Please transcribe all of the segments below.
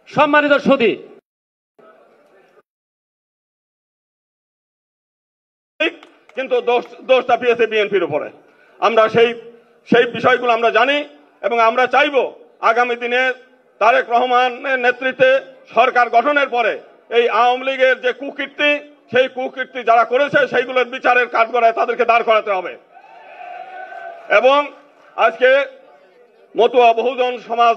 সম্মানিত সুধী, কিন্তু দোষটা পেয়েছে বিএনপির উপরে। আমরা সেই বিষয়গুলো আমরা জানি এবং আমরা চাইব আগামী দিনে তারেক রহমানের নেতৃত্বে সরকার গঠনের পরে এই আওয়ামী লীগের যে কুকীর্তি, সেই কুকীর্তি যারা করেছে সেইগুলোর বিচারের কাঠগড়ায় তাদেরকে দাঁড় করাতে হবে। এবং আজকে মতুয়া বহুজন সমাজ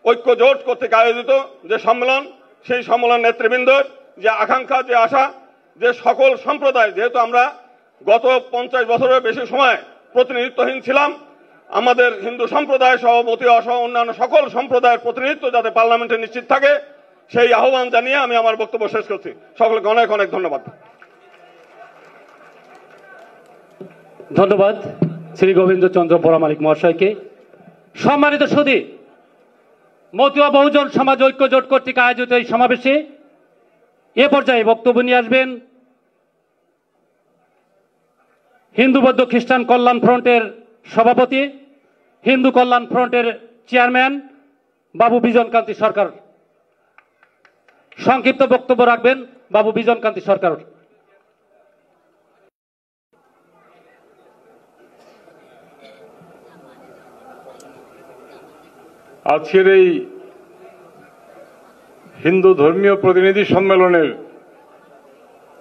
ঐক্য জোট কর্তৃক আয়োজিত যে সম্মেলন, সেই সম্মেলন নেতৃবৃন্দর যে আকাঙ্ক্ষা, যে আশা, যে সকল সম্প্রদায়, যেহেতু আমরা গত 50 বছরের বেশি সময় প্রতিনিধিত্বহীন ছিলাম, আমাদের হিন্দু সম্প্রদায় সহ মতুয়া সহ অন্যান্য সকল সম্প্রদায়ের প্রতিনিধিত্ব যাতে পার্লামেন্টে নিশ্চিত থাকে, সেই আহ্বান জানিয়ে আমি আমার বক্তব্য শেষ করছি। সকলকে অনেক অনেক ধন্যবাদ। ধন্যবাদ শ্রী গোবিন্দ চন্দ্র পরামানিক মহাশয়কে। সম্মানিত সুধী, মতুয়া বহুজন সমাজ ঐক্য জোট কর্তৃক আয়োজিত এই সমাবেশে এ পর্যায়ে বক্তব্য নিয়ে আসবেন হিন্দু বৌদ্ধ খ্রিস্টান কল্যাণ ফ্রন্টের সভাপতি, হিন্দু কল্যাণ ফ্রন্টের চেয়ারম্যান বাবু বিজনকান্তি সরকার। সংক্ষিপ্ত বক্তব্য রাখবেন বাবু বিজনকান্তি সরকার। আজকের এই হিন্দু ধর্মীয় প্রতিনিধি সম্মেলনের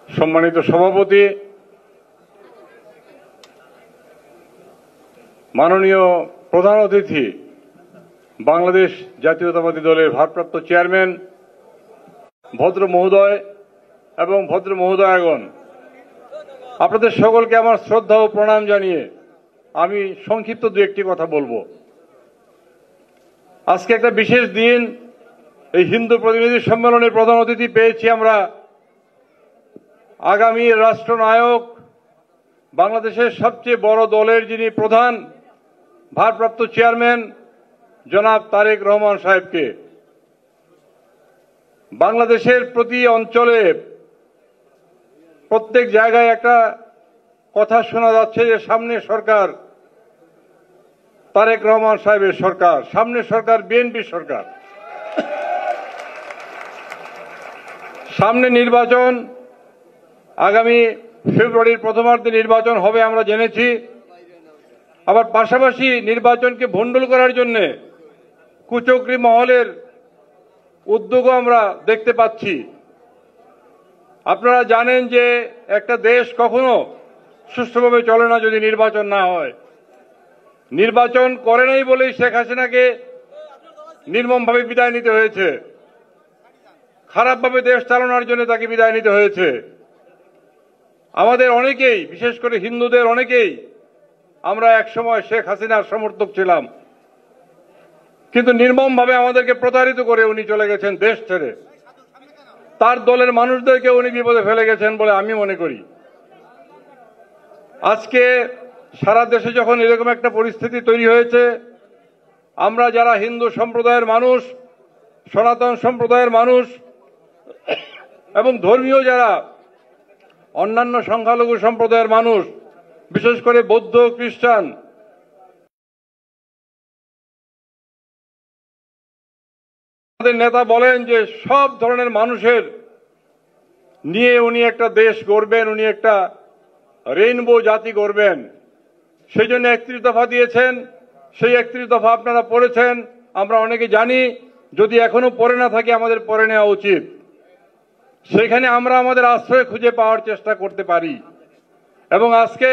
সম্মানিত সভাপতি, মাননীয় প্রধান অতিথি, বাংলাদেশ জাতীয়তাবাদী দলের ভারপ্রাপ্ত চেয়ারম্যান ভদ্র মহোদয় এবং ভদ্র মহোদয়াগণ, আপনাদের সকলকে আমার শ্রদ্ধা ও প্রণাম জানিয়ে আমি সংক্ষিপ্ত দু একটি কথা বলবো। আজকে একটা বিশেষ দিন। এই হিন্দু প্রতিনিধি সম্মেলনের প্রধান অতিথি পেয়েছি আমরা আগামী রাষ্ট্রনায়ক, বাংলাদেশের সবচেয়ে বড় দলের যিনি প্রধান ভারপ্রাপ্ত চেয়ারম্যান জনাব তারেক রহমান সাহেবকে। বাংলাদেশের প্রতি অঞ্চলে প্রত্যেক জায়গায় একটা কথা শোনা যাচ্ছে যে সামনে সরকার তারেক রহমান সাহেবের সরকার, সামনে সরকার বিএনপি সরকার, সামনে নির্বাচন, আগামী ফেব্রুয়ারির প্রথমার্ধে নির্বাচন হবে আমরা জেনেছি। আবার পাশাপাশি নির্বাচনকে ভণ্ডুল করার জন্য কুচক্রী মহলের উদ্যোগও আমরা দেখতে পাচ্ছি। আপনারা জানেন যে একটা দেশ কখনো সুষ্ঠুভাবে চলে না যদি নির্বাচন না হয়। নির্বাচন করে নাই বলেই শেখ হাসিনাকে নির্মমভাবে বিদায় নিতে হয়েছে, খারাপভাবে দেশ চালানোর জন্য তাকে বিদায় নিতে হয়েছে। আমাদের অনেকেই, বিশেষ করে হিন্দুদের অনেকেই আমরা একসময় শেখ হাসিনার সমর্থক ছিলাম, কিন্তু নির্মমভাবে আমাদেরকে প্রতারিত করে উনি চলে গেছেন দেশ ছেড়ে। তার দলের মানুষদেরকে উনি বিপদে ফেলে গেছেন বলে আমি মনে করি। আজকে সারা দেশে যখন এরকম একটা পরিস্থিতি তৈরি হয়েছে, আমরা যারা হিন্দু সম্প্রদায়ের মানুষ, সনাতন সম্প্রদায়ের মানুষ এবং ধর্মীয় যারা অন্যান্য সংখ্যালঘু সম্প্রদায়ের মানুষ, বিশেষ করে বৌদ্ধ, খ্রিস্টান, আমাদের নেতা বলেন যে সব ধরনের মানুষের নিয়ে উনি একটা দেশ গড়বেন, উনি একটা রেইনবো জাতি গড়বেন। সেই জন্য 31 দফা দিয়েছেন। সেই 31 দফা আপনারা পড়েছেন, আমরা অনেকে জানি। যদি এখনো পড়ে না থাকি আমাদের পড়ে নেওয়া উচিত। সেখানে আমরা আমাদের আশ্রয় খুঁজে পাওয়ার চেষ্টা করতে পারি। এবং আজকে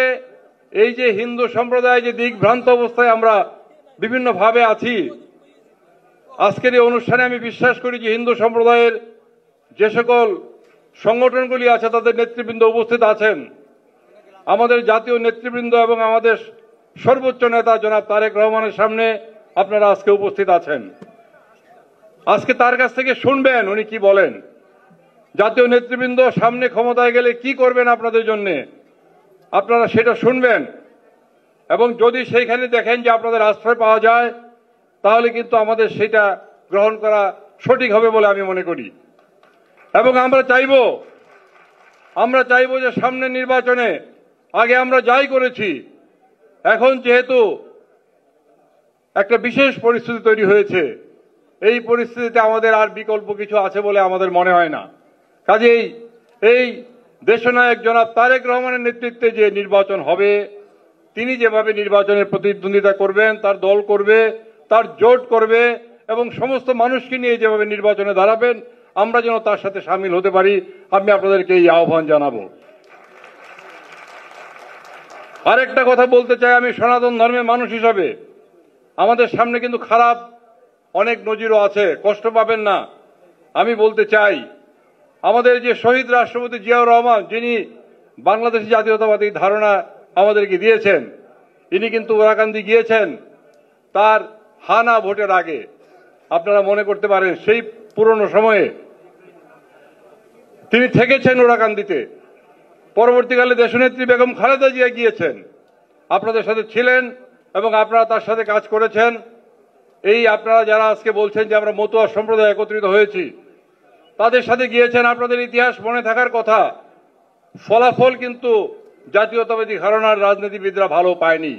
এই যে হিন্দু সম্প্রদায় যে দিকভ্রান্ত অবস্থায় আমরা বিভিন্নভাবে আছি, আজকের এই অনুষ্ঠানে আমি বিশ্বাস করি যে হিন্দু সম্প্রদায়ের যে সকল সংগঠনগুলি আছে তাদের নেতৃবৃন্দ উপস্থিত আছেন। আমাদের জাতীয় নেতৃবৃন্দ এবং আমাদের সর্বোচ্চ নেতা জনাব তারেক রহমানের সামনে আপনারা আজকে উপস্থিত আছেন। আজকে তার কাছ থেকে শুনবেন উনি কি বলেন। জাতীয় নেতৃবৃন্দ সামনে ক্ষমতায় গেলে কি করবেন আপনাদের জন্য, আপনারা সেটা শুনবেন। এবং যদি সেইখানে দেখেন যে আপনাদের আশ্রয় পাওয়া যায়, তাহলে কিন্তু আমাদের সেটা গ্রহণ করা সঠিক হবে বলে আমি মনে করি। এবং আমরা চাইব যে সামনের নির্বাচনে আগে আমরা যাই করেছি, এখন যেহেতু একটা বিশেষ পরিস্থিতি তৈরি হয়েছে, এই পরিস্থিতিতে আমাদের আর বিকল্প কিছু আছে বলে আমাদের মনে হয় না। কাজেই এই দেশনায়ক জনাব তারেক রহমানের নেতৃত্বে যে নির্বাচন হবে, তিনি যেভাবে নির্বাচনের প্রতিদ্বন্দ্বিতা করবেন, তার দল করবে, তার জোট করবে এবং সমস্ত মানুষকে নিয়ে যেভাবে নির্বাচনে দাঁড়াবেন, আমরা যেন তার সাথে সামিল হতে পারি, আমি আপনাদেরকে এই আহ্বান জানাবো। আরেকটা কথা বলতে চাই, আমি সনাতন ধর্মের মানুষ হিসাবে আমাদের সামনে কিন্তু খারাপ অনেক নজিরও আছে, কষ্ট পাবেন না। আমি বলতে চাই, আমাদের যে শহীদ রাষ্ট্রপতি জিয়াউর রহমান, যিনি বাংলাদেশী জাতীয়তাবাদী ধারণা আমাদেরকে দিয়েছেন, ইনি কিন্তু ওরাকান্দি গিয়েছেন তার হানা ভোটের আগে। আপনারা মনে করতে পারেন সেই পুরনো সময়ে তিনি থেকেছেন ওরাকান্দিতে। পরবর্তীকালে দেশনেত্রী বেগম খালেদা জিয়া গিয়েছেন, আপনাদের সাথে ছিলেন এবং আপনারা তার সাথে কাজ করেছেন। এই আপনারা যারা আজকে বলছেন যে আমরা মতুয়া সম্প্রদায় একত্রিত হয়েছি, তাদের সাথে গিয়েছেন, আপনাদের ইতিহাস মনে থাকার কথা। ফলাফল কিন্তু জাতীয়তাবাদী ঘরানার রাজনীতিবিদরা ভালো পায়নি।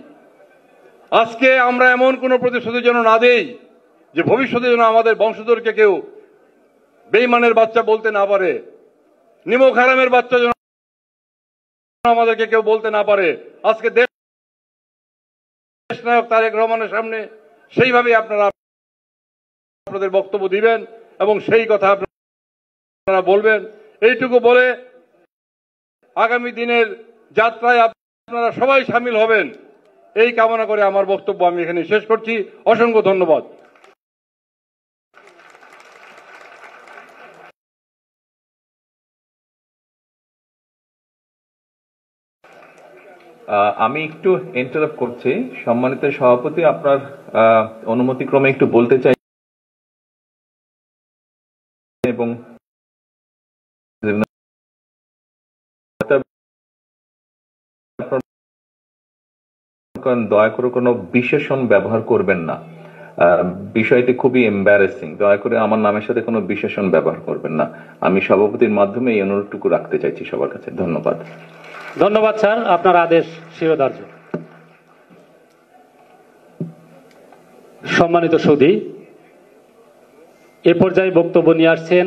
আজকে আমরা এমন কোন প্রতিশ্রুতি যেন না দেই যে ভবিষ্যতে যেন আমাদের বংশধরকে কেউ বেঈমানের বাচ্চা বলতে না পারে, নিমক হারামের বাচ্চা যেন আমাদেরকে কেউ বলতে না পারে। আজকে দেশ নায়ক তারেক রহমানের সামনে সেইভাবে আপনারা আপনাদের বক্তব্য দিবেন এবং সেই কথা আপনারা বলবেন। এইটুকু বলে আগামী দিনের যাত্রায় আপনারা সবাই সামিল হবেন, এই কামনা করে আমার বক্তব্য আমি এখানে শেষ করছি। অসংখ্য ধন্যবাদ। আমি একটু ইন্টারাপ্ট করছি। সম্মানিত সভাপতি, আপনার অনুমতিক্রমে একটু বলতে চাই এবং দয়া করে কোনো বিশেষণ ব্যবহার করবেন না। বিষয়টি খুবই এম্বারেসিং। দয়া করে আমার নামের সাথে কোনো বিশেষণ ব্যবহার করবেন না। আমি সভাপতির মাধ্যমে এই অনুরোধটুকু রাখতে চাইছি সবার কাছে। ধন্যবাদ। ধন্যবাদ স্যার, আপনার আদেশ শিরোধার্য। সম্মানিত সুধী, এ পর্যায়ে বক্তব্য নিয়ে আসছেন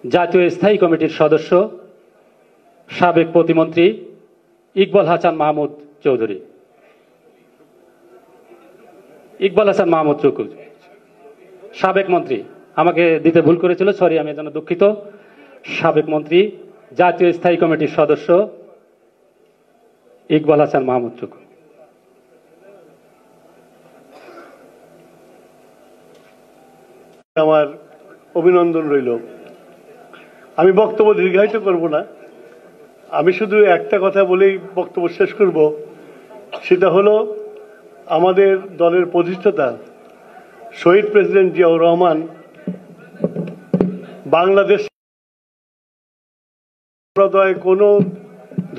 জাতীয় স্থায়ী কমিটির সদস্য, সাবেক প্রতিমন্ত্রী ইকবাল হাসান মাহমুদ চৌধুরী। ইকবাল হাসান মাহমুদ চৌধুরী, সাবেক মন্ত্রী, আমাকে দিতে ভুল করেছিল, সরি, আমি এর জন্য দুঃখিত। সাবেক মন্ত্রী, জাতীয় স্থায়ী কমিটির সদস্য ইকবাল হাসান মাহমুদ চৌধুরী। আমার অভিনন্দন রইল। আমি বক্তব্য দীর্ঘায়িত করব না, আমি শুধু একটা কথা বলেই বক্তব্য শেষ করব। সেটা হলো, আমাদের দলের প্রতিষ্ঠাতা শহীদ প্রেসিডেন্ট জিয়াউর রহমান বাংলাদেশ সম্প্রদায় কোনো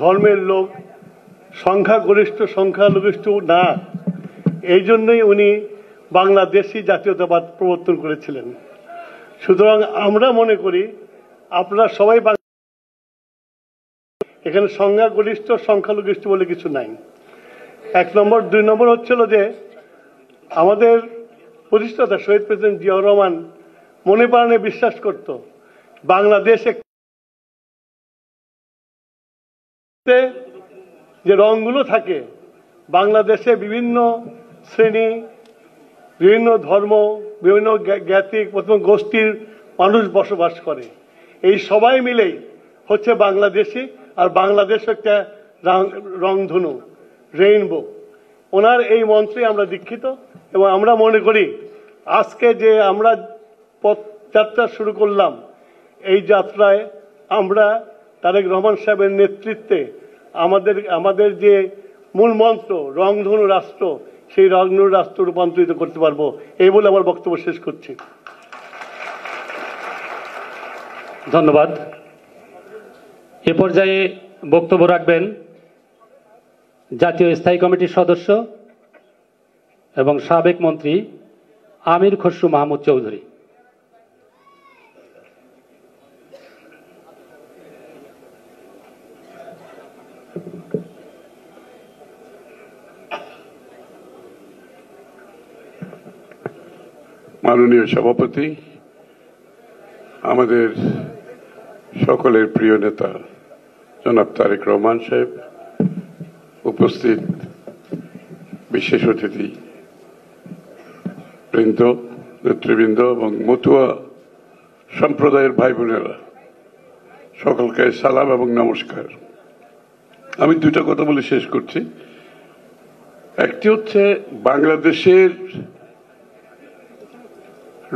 ধর্মের লোক সংখ্যাগরিষ্ঠ সংখ্যালঘিষ্ঠ না, এই জন্যই উনি বাংলাদেশি জাতীয়তাবাদ প্রবর্তন করেছিলেন। সুতরাং আমরা মনে করি আপনারা সবাই এখানে সংখ্যাগরিষ্ঠ সংখ্যালঘিষ্ঠ বলে কিছু নাই। 1 নম্বর। 2 নম্বর হচ্ছিল যে আমাদের প্রতিষ্ঠাতা শহীদ প্রেসিডেন্ট জিয়াউর রহমান মনে প্রাণে বিশ্বাস করত বাংলাদেশে যে রংগুলো থাকে, বাংলাদেশে বিভিন্ন শ্রেণী, বিভিন্ন ধর্ম, বিভিন্ন জ্ঞাতি গোষ্ঠীর মানুষ বসবাস করে। এই সবাই মিলেই হচ্ছে বাংলাদেশি, আর বাংলাদেশ একটা রংধনু, রেইনবো। ওনার এই মন্ত্রে আমরা দীক্ষিত এবং আমরা মনে করি আজকে যে আমরা পথযাত্রা শুরু করলাম, এই যাত্রায় আমরা তারেক রহমান সাহেবের নেতৃত্বে আমাদের যে মূল মন্ত্র রংধনু রাষ্ট্র, সেই রংধনু রাষ্ট্র রূপান্তরিত করতে পারবো, এই বলে আমার বক্তব্য শেষ করছি। ধন্যবাদ। এ পর্যায়ে বক্তব্য রাখবেন জাতীয় স্থায়ী কমিটির সদস্য এবং সাবেক মন্ত্রী আমির খসরু মাহমুদ চৌধুরী। মাননীয় সভাপতি, আমাদের সকলের প্রিয় নেতা জনাব তারেক রহমান সাহেব, উপস্থিত বিশেষ অতিথি বৃন্দ, নেতৃবৃন্দ এবং মতুয়া সম্প্রদায়ের ভাই বোনেরা, সকলকে সালাম এবং নমস্কার। আমি দুটা কথা বলে শেষ করছি। একটি হচ্ছে বাংলাদেশের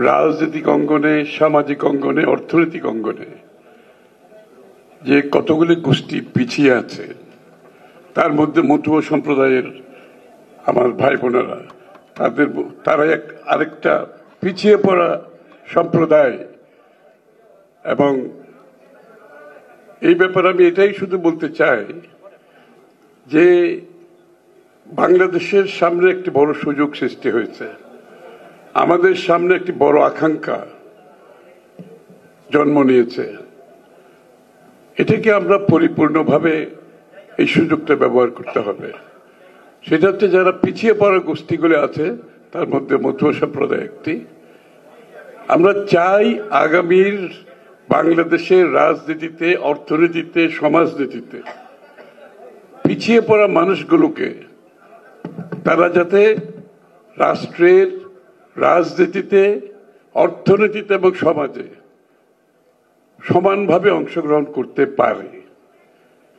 রাজনৈতিক অঙ্গনে, সামাজিক অঙ্গনে, অর্থনৈতিক অঙ্গনে যে কতগুলি গোষ্ঠী পিছিয়ে আছে, তার মধ্যে মতুয়া সম্প্রদায়ের আমার ভাই বোনেরা, তারা আরেকটা পিছিয়ে পড়া সম্প্রদায়। এবং এই ব্যাপারে আমি এটাই শুধু বলতে চাই যে বাংলাদেশের সামনে একটি বড় সুযোগ সৃষ্টি হয়েছে, আমাদের সামনে একটি বড় আকাঙ্ক্ষা জন্ম নিয়েছে। এটাকে আমরা পরিপূর্ণভাবে এই সুযোগটা ব্যবহার করতে হবে। সেটা হচ্ছে যারা পিছিয়ে পড়া গোষ্ঠীগুলি আছে, তার মধ্যে মতুয়া সম্প্রদায় একটি। আমরা চাই আগামীর বাংলাদেশের রাজনীতিতে, অর্থনীতিতে, সমাজনীতিতে পিছিয়ে পড়া মানুষগুলোকে তারা যাতে রাষ্ট্রের রাজনীতিতে, অর্থনীতিতে এবং সমাজে সমানভাবে অংশগ্রহণ করতে পারে,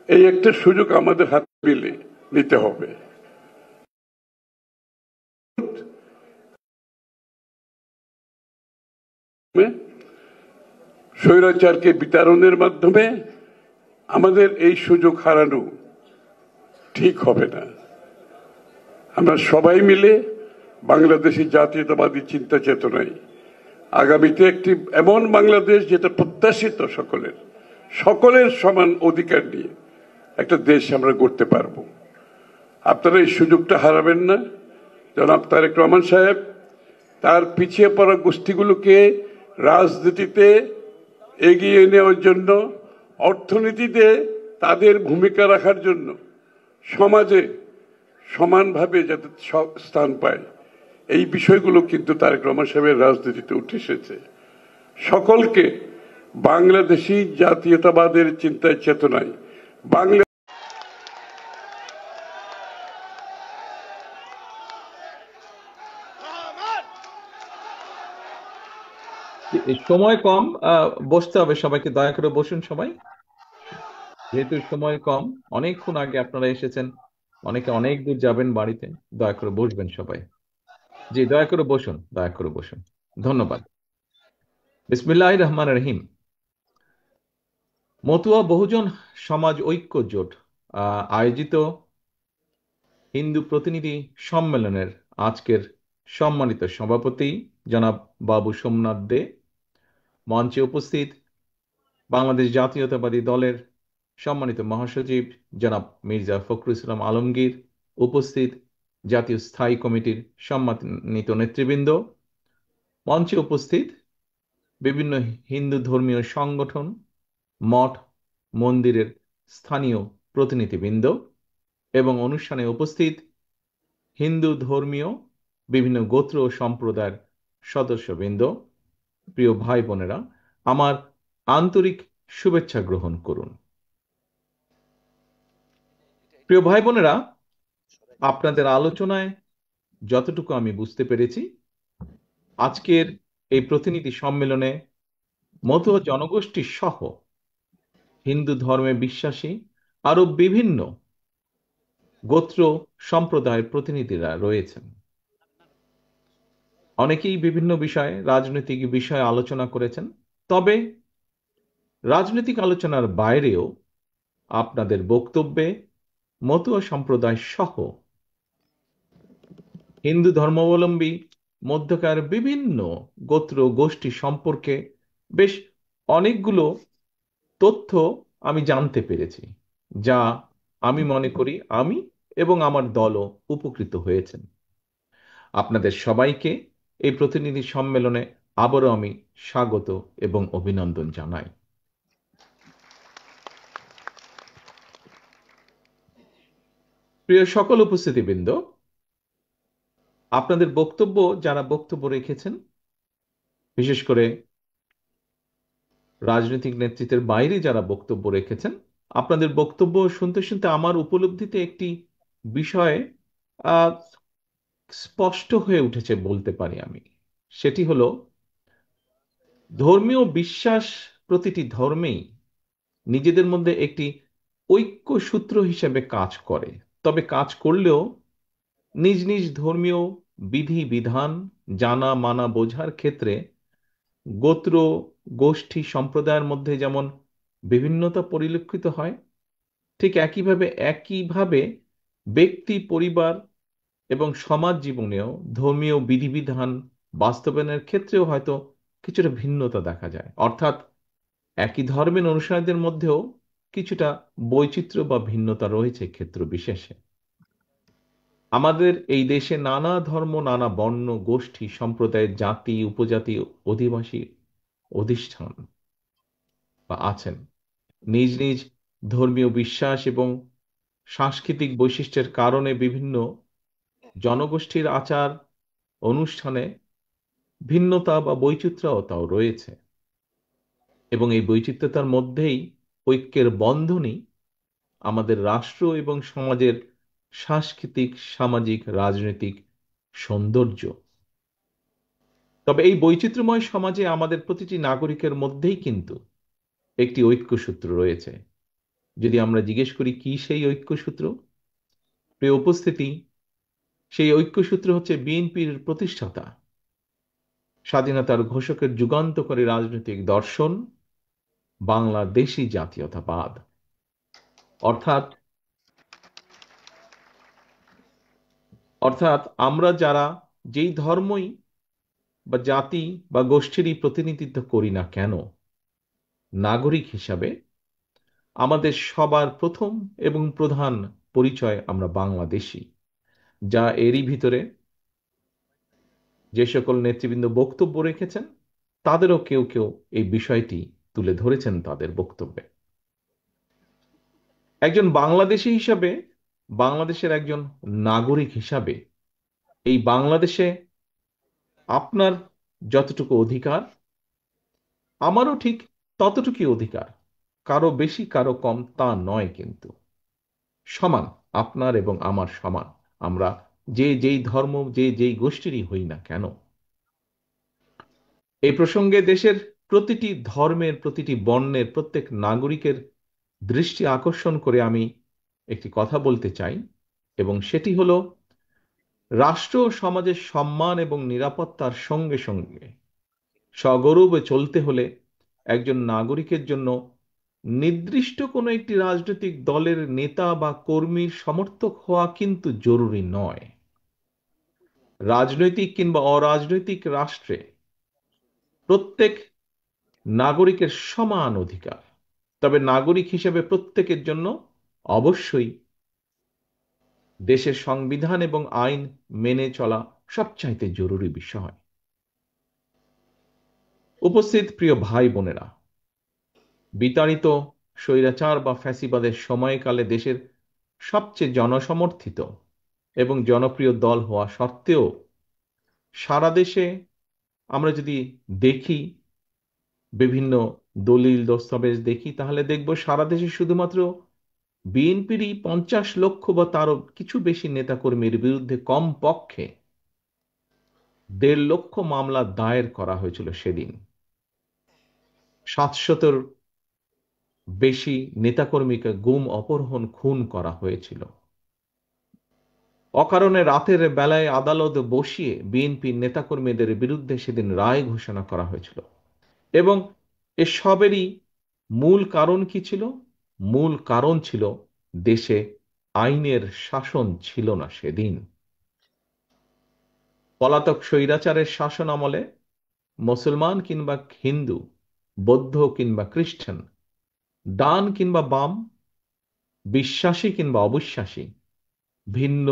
এই একটা সুযোগ আমাদের হাতে মিলে নিতে হবে। স্বৈরাচারকে বিতাড়নের মাধ্যমে আমাদের এই সুযোগ হারানো ঠিক হবে না। আমরা সবাই মিলে বাংলাদেশি জাতীয়তাবাদী চিন্তা চেতনায় আগামীতে একটি এমন বাংলাদেশ যেটা প্রত্যাশিত সকলের সমান অধিকার নিয়ে একটা দেশ আমরা গড়তে পারব। আপনারা এই সুযোগটা হারাবেন না। জনাব তারেক রহমান সাহেব তার পিছিয়ে পড়া গোষ্ঠীগুলোকে রাজনীতিতে এগিয়ে নেওয়ার জন্য, অর্থনীতিতে তাদের ভূমিকা রাখার জন্য, সমাজে সমানভাবে যাতে স্থান পায়, এই বিষয়গুলো কিন্তু তারেক রহমান সাহেবের রাজনীতিতে উঠে এসেছে। সকলকে বাংলাদেশি জাতীয়তাবাদের চিন্তায় চেতনায় বাংলা সময় কম, বসতে হবে সবাইকে। দয়া করে বসুন সবাই, যেহেতু সময় কম। অনেকক্ষণ আগে আপনারা এসেছেন, অনেকে অনেক দূর যাবেন বাড়িতে। দয়া করে বসবেন সবাই। জি, দয়া করে বসুন, দয়া করে বসুন। ধন্যবাদ। বিসমিল্লাহির রহমানির রহিম। মতুয়া বহুজন সমাজ ঐক্য জোট আয়োজিত হিন্দু প্রতিনিধি সম্মেলনের আজকের সম্মানিত সভাপতি জনাব বাবু সোমনাথ দে, মঞ্চে উপস্থিত বাংলাদেশ জাতীয়তাবাদী দলের সম্মানিত মহাসচিব জনাব মির্জা ফখরুল ইসলাম আলমগীর, উপস্থিত জাতীয় স্থায়ী কমিটির সম্মানিত নেতৃবৃন্দ, মঞ্চে উপস্থিত বিভিন্ন হিন্দু ধর্মীয় সংগঠন, মঠ মন্দিরের স্থানীয় প্রতিনিধিবৃন্দ এবং অনুষ্ঠানে উপস্থিত হিন্দু ধর্মীয় বিভিন্ন গোত্র ও সম্প্রদায়ের সদস্যবৃন্দ, প্রিয় ভাই বোনেরা, আমার আন্তরিক শুভেচ্ছা গ্রহণ করুন। প্রিয় ভাই বোনেরা, আপনাদের আলোচনায় যতটুকু আমি বুঝতে পেরেছি, আজকের এই প্রতিনিধি সম্মেলনে মতুয়া জনগোষ্ঠী সহ হিন্দু ধর্মে বিশ্বাসী আরো বিভিন্ন গোত্র সম্প্রদায়ের প্রতিনিধিরা রয়েছেন। অনেকেই বিভিন্ন বিষয়ে, রাজনৈতিক বিষয়ে আলোচনা করেছেন। তবে রাজনৈতিক আলোচনার বাইরেও আপনাদের বক্তব্যে মতুয়া সম্প্রদায় সহ হিন্দু ধর্মাবলম্বী মধ্যকার বিভিন্ন গোত্র গোষ্ঠী সম্পর্কে বেশ অনেকগুলো তথ্য আমি জানতে পেরেছি, যা আমি মনে করি আমি এবং আমার দলও উপকৃত হয়েছেন। আপনাদের সবাইকে এই প্রতিনিধি সম্মেলনে আবারও আমি স্বাগত এবং অভিনন্দন জানাই। প্রিয় সকল উপস্থিতিবৃন্দ, আপনাদের বক্তব্য, যারা বক্তব্য রেখেছেন, বিশেষ করে রাজনৈতিক নেতৃত্বের বাইরে যারা বক্তব্য রেখেছেন, আপনাদের বক্তব্য শুনতে শুনতে আমার উপলব্ধিতে একটি বিষয় আহ, স্পষ্ট হয়ে উঠেছে বলতে পারি আমি। সেটি হলো, ধর্মীয় বিশ্বাস প্রতিটি ধর্মেই নিজেদের মধ্যে একটি ঐক্য সূত্র হিসেবে কাজ করে। তবে কাজ করলেও নিজ নিজ ধর্মীয় বিধি বিধান জানা মানা বোঝার ক্ষেত্রে গোত্র গোষ্ঠী সম্প্রদায়ের মধ্যে যেমন বিভিন্নতা পরিলক্ষিত হয়, ঠিক একইভাবে ব্যক্তি পরিবার এবং সমাজ জীবনেও ধর্মীয় বিধিবিধান বাস্তবায়নের ক্ষেত্রেও হয়তো কিছুটা ভিন্নতা দেখা যায়। অর্থাৎ একই ধর্মের অনুসারীদের মধ্যেও কিছুটা বৈচিত্র্য বা ভিন্নতা রয়েছে ক্ষেত্র বিশেষে। আমাদের এই দেশে নানা ধর্ম, নানা বর্ণ, গোষ্ঠী, সম্প্রদায়ের জাতি, উপজাতি, অধিবাসী অধিষ্ঠান বা আছেন। নিজ নিজ ধর্মীয় বিশ্বাস এবং সাংস্কৃতিক বৈশিষ্ট্যের কারণে বিভিন্ন জনগোষ্ঠীর আচার অনুষ্ঠানে ভিন্নতা বা বৈচিত্র্যতাও রয়েছে, এবং এই বৈচিত্র্যতার মধ্যেই ঐক্যের বন্ধনই আমাদের রাষ্ট্র এবং সমাজের সাংস্কৃতিক, সামাজিক, রাজনৈতিক সৌন্দর্য। তবে এই বৈচিত্র্যময় সমাজে আমাদের প্রতিটি নাগরিকের মধ্যেই কিন্তু একটি ঐক্যসূত্র রয়েছে। যদি আমরা জিজ্ঞেস করি কি সেই ঐক্যসূত্র, প্রিয় উপস্থিতি, সেই ঐক্যসূত্র হচ্ছে বিএনপির প্রতিষ্ঠাতা, স্বাধীনতার ঘোষকের যুগান্তকারী রাজনৈতিক দর্শন বাংলাদেশী জাতীয়তাবাদ। অর্থাৎ অর্থাৎ আমরা যারা যেই ধর্মই বা জাতি বা গোষ্ঠীরই প্রতিনিধিত্ব করি না কেন, নাগরিক হিসাবে আমাদের সবার প্রথম এবং প্রধান পরিচয় আমরা বাংলাদেশী। যা এরই ভিতরে যে সকল নেতৃবৃন্দ বক্তব্য রেখেছেন তাদেরও কেউ কেউ এই বিষয়টি তুলে ধরেছেন তাদের বক্তব্যে। একজন বাংলাদেশী হিসাবে, বাংলাদেশের একজন নাগরিক হিসাবে এই বাংলাদেশে আপনার যতটুকু অধিকার, আমারও ঠিক ততটুকুই অধিকার। কারো বেশি কারো কম তা নয়, কিন্তু সমান, আপনার এবং আমার সমান। আমরা যেই ধর্ম, যেই গোষ্ঠীরই হই না কেন। এই প্রসঙ্গে দেশের প্রতিটি ধর্মের, প্রতিটি বর্ণের প্রত্যেক নাগরিকের দৃষ্টি আকর্ষণ করে আমি একটি কথা বলতে চাই, এবং সেটি হলো, রাষ্ট্র ও সমাজের সম্মান এবং নিরাপত্তার সঙ্গে সঙ্গে সগৌরবে চলতে হলে একজন নাগরিকের জন্য নির্দিষ্ট কোনো একটি রাজনৈতিক দলের নেতা বা কর্মীর সমর্থক হওয়া কিন্তু জরুরি নয়। রাজনৈতিক কিংবা অরাজনৈতিক রাষ্ট্রে প্রত্যেক নাগরিকের সমান অধিকার। তবে নাগরিক হিসেবে প্রত্যেকের জন্য অবশ্যই দেশের সংবিধান এবং আইন মেনে চলা সবচাইতে জরুরি বিষয়। উপস্থিত প্রিয় ভাই বোনেরা, বিতাড়িত স্বৈরাচার বা ফ্যাসিবাদের সময়কালে দেশের সবচেয়ে জনসমর্থিত এবং জনপ্রিয় দল হওয়া সত্ত্বেও সারা দেশে আমরা যদি দেখি, বিভিন্ন দলিল দস্তাবেজ দেখি, তাহলে দেখব সারা দেশে শুধুমাত্র বিএনপিরই 50 লক্ষ বা তারও কিছু বেশি নেতাকর্মীর বিরুদ্ধে কমপক্ষে 1.5 লক্ষ মামলা দায়ের করা হয়েছিল সেদিন। 700-র বেশি নেতাকর্মীকে গুম, অপহরণ, খুন করা হয়েছিল। অকারণে রাতের বেলায় আদালত বসিয়ে বিএনপির নেতাকর্মীদের বিরুদ্ধে সেদিন রায় ঘোষণা করা হয়েছিল। এবং এসবেরই মূল কারণ কি ছিল? মূল কারণ ছিল দেশে আইনের শাসন ছিল না সেদিন। পলাতক স্বৈরাচারের শাসন আমলে মুসলমান কিংবা হিন্দু, বৌদ্ধ কিংবা খ্রিস্টান, ডান কিংবা বাম, বিশ্বাসী কিংবা অবিশ্বাসী, ভিন্ন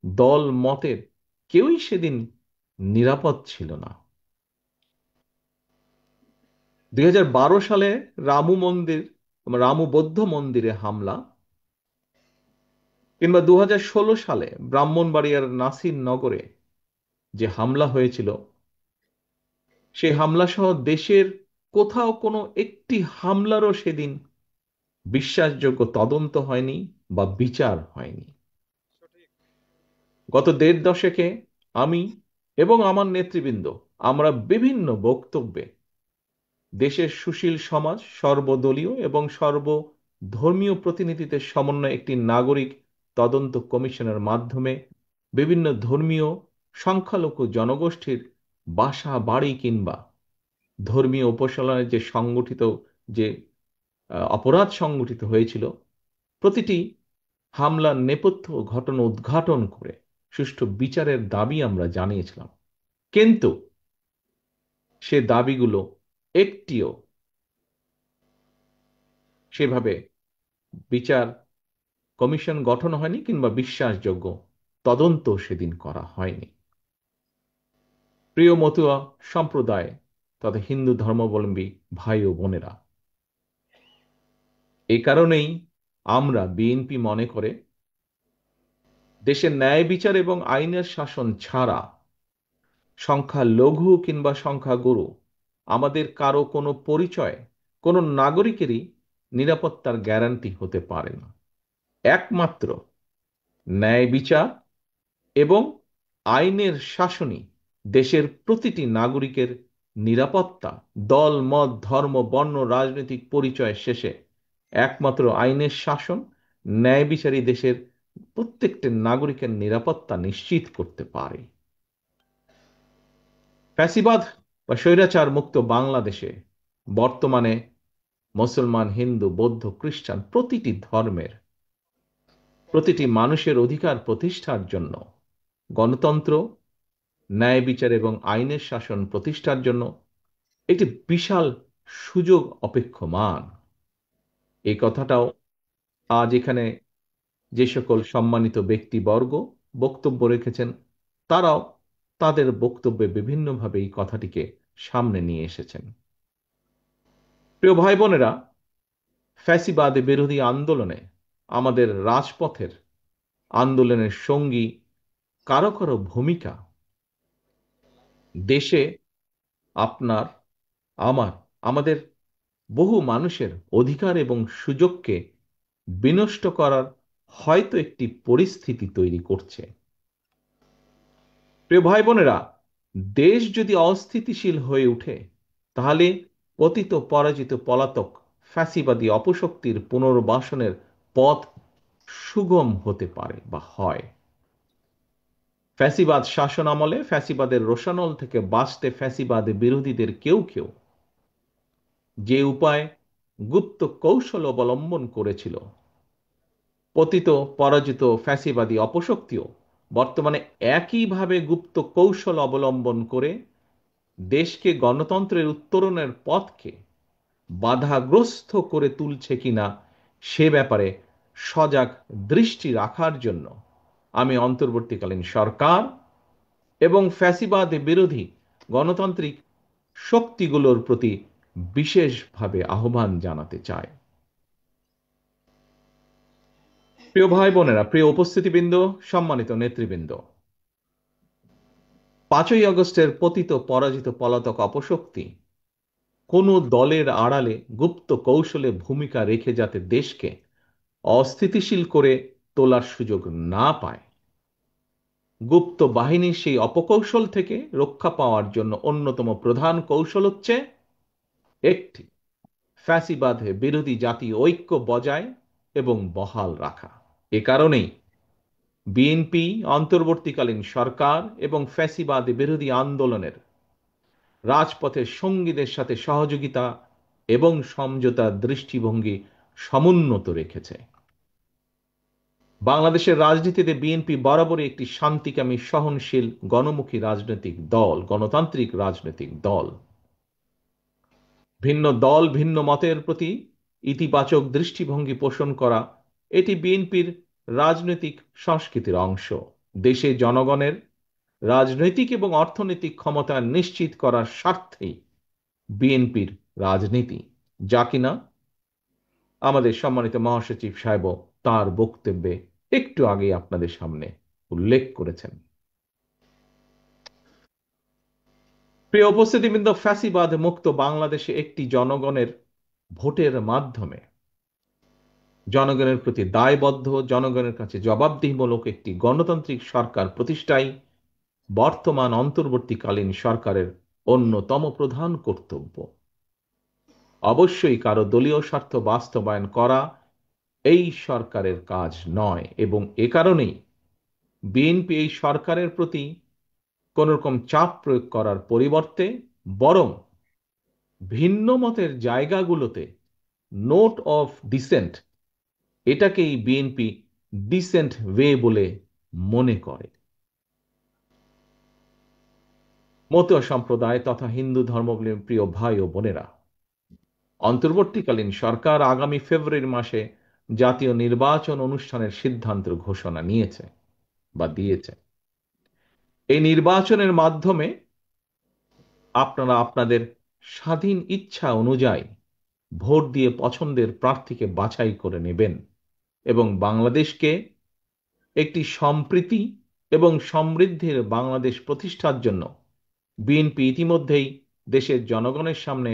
দল মতের কেউই সেদিন নিরাপদ ছিল না। 2012 সালে রামু বৌদ্ধ মন্দিরে হামলা, কিংবা 2016 সালে ব্রাহ্মণবাড়িয়ার নাসির নগরে যে হামলা হয়েছিল, সেই হামলা সহ দেশের কোথাও কোনো একটি হামলারও সেদিন বিশ্বাসযোগ্য তদন্ত হয়নি বা বিচার হয়নি। গত ১.৫ দশকে আমি এবং আমার নেতৃবৃন্দ আমরা বিভিন্ন বক্তব্যে দেশের সুশীল সমাজ, সর্বদলীয় এবং সর্বধর্মীয় প্রতিনিধিদের সমন্বয়ে একটি নাগরিক তদন্ত কমিশনের মাধ্যমে বিভিন্ন ধর্মীয় সংখ্যালঘু জনগোষ্ঠীর বাসা বাড়ি কিংবা ধর্মীয় উপাসনায় যে সংগঠিত যে অপরাধ সংগঠিত হয়েছিল প্রতিটি হামলার নেপথ্য ঘটনা উদ্ঘাটন করে সুষ্ঠু বিচারের দাবি আমরা জানিয়েছিলাম, কিন্তু সে দাবিগুলো একটিও সেভাবে বিচার কমিশন গঠন হয়নি কিংবা বিশ্বাসযোগ্য তদন্ত সেদিন করা হয়নি। প্রিয় মতুয়া সম্প্রদায় তথা হিন্দু ধর্মাবলম্বী ভাই ও বোনেরা, এই কারণেই আমরা বিএনপি মনে করে দেশের ন্যায় বিচার এবং আইনের শাসন ছাড়া সংখ্যালঘু কিংবা সংখ্যাগুরু আমাদের কারো কোনো পরিচয়, কোনো নাগরিকেরই নিরাপত্তার গ্যারান্টি হতে পারে না। একমাত্র ন্যায় বিচার এবং আইনের শাসনই দেশের প্রতিটি নাগরিকের নিরাপত্তা। দল, মত, ধর্ম, বর্ণ, রাজনৈতিক পরিচয় শেষে একমাত্র আইনের শাসন, ন্যায় বিচারই দেশের প্রত্যেকটি নাগরিকের নিরাপত্তা নিশ্চিত করতে পারে। ফ্যাসিবাদ বা স্বৈরাচার মুক্ত বাংলাদেশে বর্তমানে মুসলমান, হিন্দু, বৌদ্ধ, খ্রিস্টান প্রতিটি ধর্মের প্রতিটি মানুষের অধিকার প্রতিষ্ঠার জন্য গণতন্ত্র, ন্যায় বিচার এবং আইনের শাসন প্রতিষ্ঠার জন্য একটি বিশাল সুযোগ অপেক্ষমান। এই কথাটাও আজ এখানে যে সকল সম্মানিত ব্যক্তিবর্গ বক্তব্য রেখেছেন তারাও তাদের বক্তব্যে বিভিন্নভাবে এই কথাটিকে সামনে নিয়ে এসেছেন। প্রিয় ভাই বোনেরা, ফ্যাসিবাদ বিরোধী আন্দোলনে আমাদের রাজপথের আন্দোলনের সঙ্গী কারো কারো ভূমিকা দেশে আপনার, আমার, আমাদের বহু মানুষের অধিকার এবং সুযোগকে বিনষ্ট করার হয়তো একটি পরিস্থিতি তৈরি করছে। প্রিয় ভাই বোনেরা, দেশ যদি অস্থিতিশীল হয়ে ওঠে তাহলে পতিত পরাজিত পলাতক ফ্যাসিবাদী অপশক্তির পুনর্বাসনের পথ সুগম হতে পারে বা হয়। ফ্যাসিবাদ শাসন আমলে ফ্যাসিবাদের রোষানল থেকে বাঁচতে ফ্যাসিবাদ বিরোধীদের কেউ কেউ যে উপায় গুপ্ত কৌশল অবলম্বন করেছিল, পতিত পরাজিত ফ্যাসিবাদী অপশক্তিও বর্তমানে একইভাবে গুপ্ত কৌশল অবলম্বন করে দেশকে গণতন্ত্রের উত্তরণের পথকে বাধাগ্রস্ত করে তুলছে কিনা সে ব্যাপারে সজাগ দৃষ্টি রাখার জন্য আমি অন্তর্বর্তীকালীন সরকার এবং ফ্যাসিবাদ বিরোধী গণতান্ত্রিক শক্তিগুলোর প্রতি বিশেষভাবে আহ্বান জানাতে চাই। প্রিয় ভাই বোনেরা, প্রিয় উপস্থিতিবৃন্দ, সম্মানিত নেতৃবৃন্দ, 5ই আগস্টের পতিত পরাজিত পলাতক অপশক্তি কোনো দলের আড়ালে গুপ্ত কৌশলে ভূমিকা রেখে যাতে দেশকে অস্থিতিশীল করে তোলার সুযোগ না পায়, গুপ্ত বাহিনীর সেই অপকৌশল থেকে রক্ষা পাওয়ার জন্য অন্যতম প্রধান কৌশল হচ্ছে একটি, ফ্যাসিবাদ বিরোধী জাতীয় ঐক্য বজায় এবং বহাল রাখা। এ কারণেই বিএনপি অন্তর্বর্তীকালীন সরকার এবং ফ্যাসিবাদ বিরোধী আন্দোলনের রাজপথের সঙ্গীদের সাথে সহযোগিতা এবং সমঝোতার দৃষ্টিভঙ্গি সমুন্নত রেখেছে। বাংলাদেশের রাজনীতিতে বিএনপি বরাবরই একটি শান্তিকামী, সহনশীল, গণমুখী রাজনৈতিক দল, গণতান্ত্রিক রাজনৈতিক দল। ভিন্ন দল, ভিন্ন মতের প্রতি ইতিবাচক দৃষ্টিভঙ্গি পোষণ করা এটি বিএনপির রাজনৈতিক সংস্কৃতির অংশ। দেশে জনগণের রাজনৈতিক এবং অর্থনৈতিক ক্ষমতা নিশ্চিত করার স্বার্থেই বিএনপির রাজনীতি, যা কিনা আমাদের সম্মানিত মহাসচিব সাহেব তার বক্তব্যে একটু আগে আপনাদের সামনে উল্লেখ করেছেন। প্রিয় উপস্থিতিবৃন্দ, ফ্যাসিবাদ মুক্ত বাংলাদেশে একটি জনগণের ভোটের মাধ্যমে জনগণের প্রতি দায়বদ্ধ, জনগণের কাছে জবাবদিহিমূলক একটি গণতান্ত্রিক সরকার প্রতিষ্ঠাই বর্তমান অন্তর্বর্তীকালীন সরকারের অন্যতম প্রধান কর্তব্য। অবশ্যই কারো দলীয় স্বার্থ বাস্তবায়ন করা এই সরকারের কাজ নয়, এবং এ কারণেই বিএনপি এই সরকারের প্রতি কোন রকম চাপ প্রয়োগ করার পরিবর্তে বরং ভিন্ন মতের জায়গাগুলোতে নোট অফ ডিসেন্ট, এটাকেই বিএনপি ডিসেন্ট ওয়ে বলে মনে করে। মতুয়া সম্প্রদায় তথা হিন্দু ধর্মাবলম্বী প্রিয় ভাই ও বোনেরা, অন্তর্বর্তীকালীন সরকার আগামী ফেব্রুয়ারি মাসে জাতীয় নির্বাচন অনুষ্ঠানের সিদ্ধান্ত ঘোষণা নিয়েছে বা দিয়েছে। এই নির্বাচনের মাধ্যমে আপনারা আপনাদের স্বাধীন ইচ্ছা অনুযায়ী ভোট দিয়ে পছন্দের প্রার্থীকে বাছাই করে নেবেন এবং বাংলাদেশকে একটি সম্প্রীতি এবং সমৃদ্ধির বাংলাদেশ প্রতিষ্ঠার জন্য বিএনপি ইতিমধ্যেই দেশের জনগণের সামনে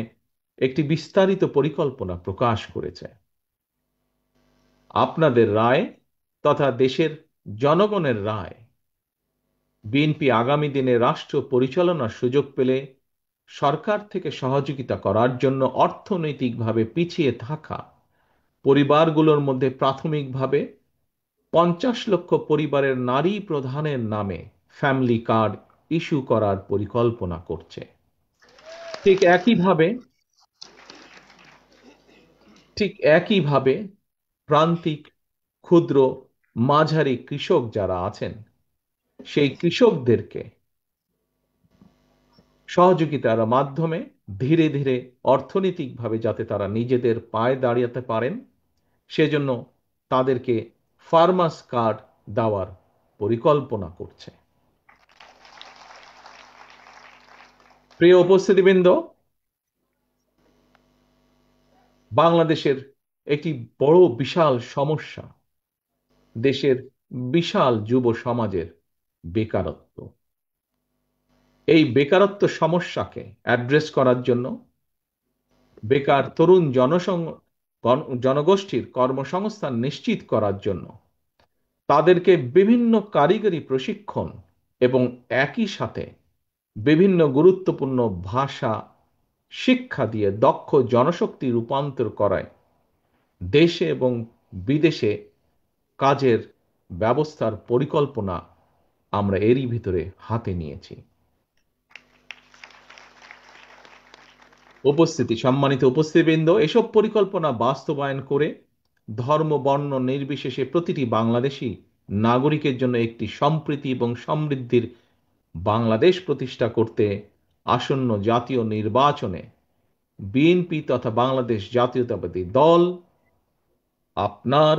একটি বিস্তারিত পরিকল্পনা প্রকাশ করেছে। আপনাদের রায় তথা দেশের জনগণের রায় বিএনপি আগামী দিনে রাষ্ট্র পরিচালনার সুযোগ পেলে সরকার থেকে সহযোগিতা করার জন্য অর্থনৈতিকভাবে পিছিয়ে থাকা পরিবারগুলোর মধ্যে প্রাথমিকভাবে 50 লক্ষ পরিবারের নারী প্রধানের নামে ফ্যামিলি কার্ড ইস্যু করার পরিকল্পনা করছে। ঠিক একইভাবে প্রান্তিক, ক্ষুদ্র, মাঝারি কৃষক যারা আছেন সেই কৃষকদেরকে সহযোগিতার মাধ্যমে ধীরে ধীরে অর্থনৈতিকভাবে যাতে তারা নিজেদের পায়ে দাঁড়াতে পারেন সেজন্য তাদেরকে ফার্মার্স কার্ড দেওয়ার পরিকল্পনা করছে। প্রিয় উপস্থিতিবৃন্দ, বাংলাদেশের একটি বড় বিশাল সমস্যা দেশের বিশাল যুব সমাজের বেকারত্ব। এই বেকারত্ব সমস্যাকে অ্যাড্রেস করার জন্য বেকার তরুণ জনগোষ্ঠীর কর্মসংস্থান নিশ্চিত করার জন্য তাদেরকে বিভিন্ন কারিগরি প্রশিক্ষণ এবং একই সাথে বিভিন্ন গুরুত্বপূর্ণ ভাষা শিক্ষা দিয়ে দক্ষ জনশক্তি রূপান্তর করায় দেশে এবং বিদেশে কাজের ব্যবস্থার পরিকল্পনা আমরা এরই ভিতরে হাতে নিয়েছি। সম্মানিত উপস্থিতিবৃন্দ, এসব পরিকল্পনা বাস্তবায়ন করে ধর্ম বর্ণ নির্বিশেষে প্রতিটি বাংলাদেশী নাগরিকের জন্য একটি সম্প্রীতি এবং সমৃদ্ধির বাংলাদেশ প্রতিষ্ঠা করতে আসন্ন জাতীয় নির্বাচনে বিএনপি তথা বাংলাদেশ জাতীয়তাবাদী দল আপনার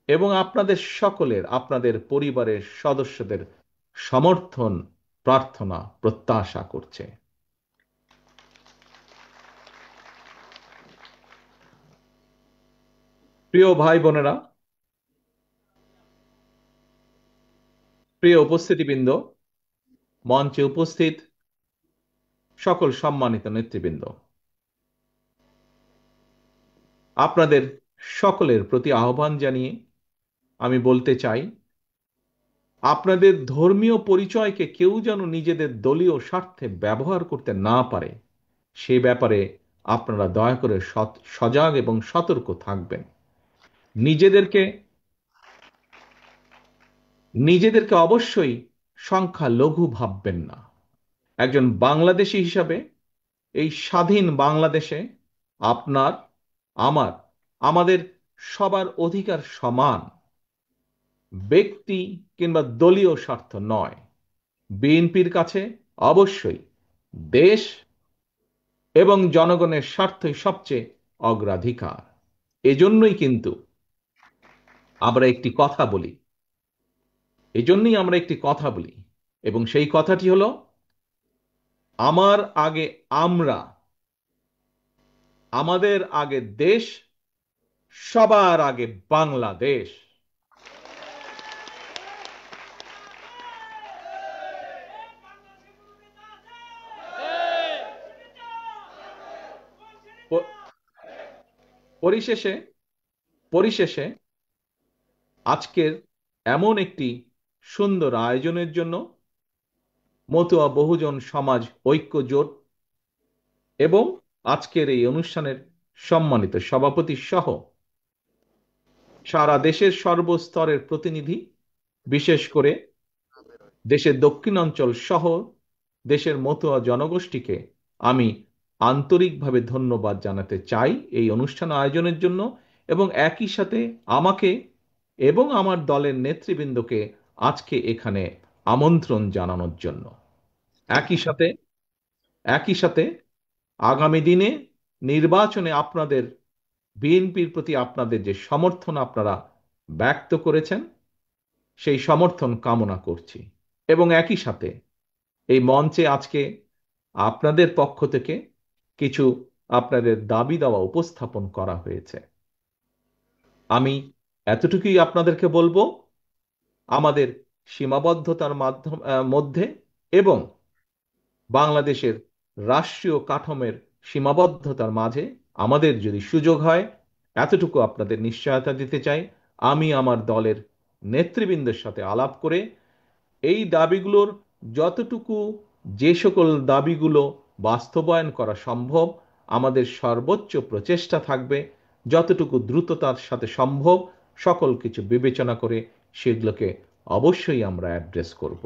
এবং আপনাদের সকলের, আপনাদের পরিবারের সদস্যদের সমর্থন প্রার্থনা প্রত্যাশা করছে। প্রিয় ভাই বোনেরা, প্রিয় উপস্থিতিবৃন্দ, মঞ্চে উপস্থিত সকল সম্মানিত নেতৃবৃন্দ, আপনাদের সকলের প্রতি আহ্বান জানিয়ে আমি বলতে চাই, আপনাদের ধর্মীয় পরিচয়কে কেউ যেন নিজেদের দলীয় স্বার্থে ব্যবহার করতে না পারে সে ব্যাপারে আপনারা দয়া করে সজাগ এবং সতর্ক থাকবেন। নিজেদেরকে অবশ্যই সংখ্যা লঘু ভাববেন না। একজন বাংলাদেশী হিসাবে এই স্বাধীন বাংলাদেশে আপনার, আমাদের সবার অধিকার সমান, ব্যক্তি কিংবা দলীয় স্বার্থ নয়। বিএনপির কাছে অবশ্যই দেশ এবং জনগণের স্বার্থই সবচেয়ে অগ্রাধিকার। এজন্যই কিন্তু আমরা একটি কথা বলি, এবং সেই কথাটি হলো, আমার আগে আমরা, আমাদের আগে দেশ, সবার আগে বাংলাদেশ। প- পরিশেষে পরিশেষে আজকের এমন একটি সুন্দর আয়োজনের জন্য মতুয়া বহুজন সমাজ ঐক্য জোট এবং আজকের এই অনুষ্ঠানের সম্মানিত সভাপতি সহ সারা দেশের সর্বস্তরের প্রতিনিধি, বিশেষ করে দেশের দক্ষিণাঞ্চল সহ দেশের মতুয়া জনগোষ্ঠীকে আমি আন্তরিকভাবে ধন্যবাদ জানাতে চাই এই অনুষ্ঠান আয়োজনের জন্য, এবং একই সাথে আমাকে এবং আমার দলের নেতৃবৃন্দকে আজকে এখানে আমন্ত্রণ জানানোর জন্য। একই সাথে আগামী দিনে নির্বাচনে আপনাদের বিএনপির প্রতি আপনাদের যে সমর্থন আপনারা ব্যক্ত করেছেন সেই সমর্থন কামনা করছি, এবং একই সাথে এই মঞ্চে আজকে আপনাদের পক্ষ থেকে কিছু আপনাদের দাবি দাওয়া উপস্থাপন করা হয়েছে। আমি এতটুকুই আপনাদেরকে বলবো, আমাদের সীমাবদ্ধতার মধ্যে এবং বাংলাদেশের রাষ্ট্রীয় কাঠামোর সীমাবদ্ধতার মাঝে আমাদের যদি সুযোগ হয়, এতটুকু আপনাদের নিশ্চয়তা দিতে চাই, আমি আমার দলের নেতৃবৃন্দের সাথে আলাপ করে এই দাবিগুলোর যতটুকু, যে সকল দাবিগুলো বাস্তবায়ন করা সম্ভব, আমাদের সর্বোচ্চ প্রচেষ্টা থাকবে যতটুকু দ্রুততার সাথে সম্ভব সকল কিছু বিবেচনা করে সেগুলোকে অবশ্যই আমরা অ্যাড্রেস করব।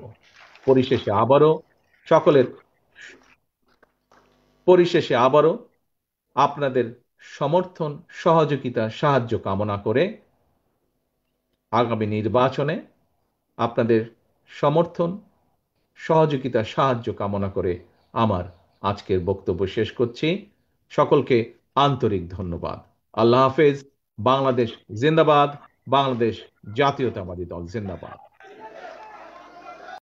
পরিশেষে আবারও আপনাদের সমর্থন, সহযোগিতা, সাহায্য কামনা করে আগামী নির্বাচনে আপনাদের সমর্থন, সহযোগিতা, সাহায্য কামনা করে আমার আজকের বক্তব্য শেষ করছি। সকলকে আন্তরিক ধন্যবাদ। আল্লাহ হাফেজ। বাংলাদেশ জিন্দাবাদ। বাংলাদেশ জাতীয়তাবাদী দল জিন্দাবাদ।